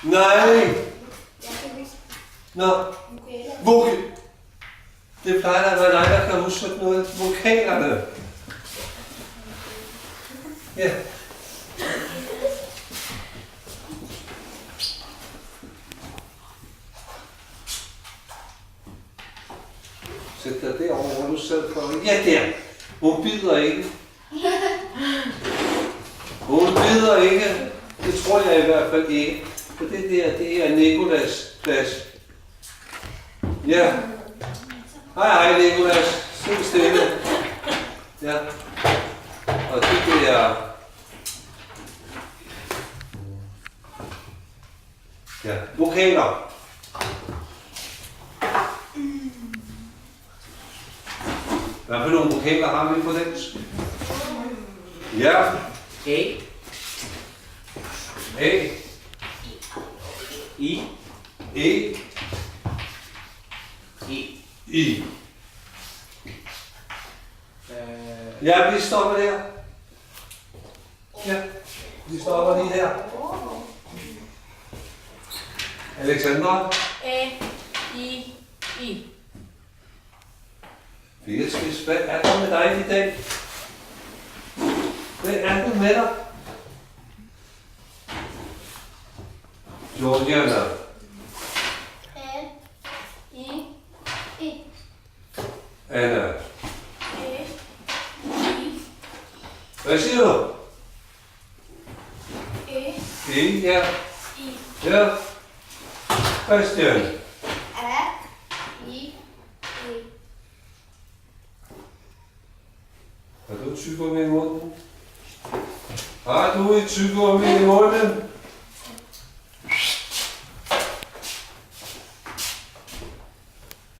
Nej. Nå. Det plejer at være dig, der kan huske noget. Vokalerne. Ja. Sæt dig derovre, hvor du sad for. Ja, der. Hun bider ikke. Hun bider ikke. Det tror jeg i hvert fald ikke. For det der, det er Nikolas plads. Ja. Hej Nikolas. Sid stille. Ja. Og det der... Ja, vokaler. Hvad for nogle vokaler har vi på den? Ja. A. A. I. E. I. I. Ja, vi stopper der. Ja, vi stopper lige der. Alexandra. A. I. I. Virkelig, hvad er der med dig i dag? Hvad er det med dig? Georgiana. A. I. I. Anna. A. I. Hvad siger du? A. E, ja. I. Ja. Christian. A. I. I. Har du tyggegummi i munden? Har du et tyggegummi i munden?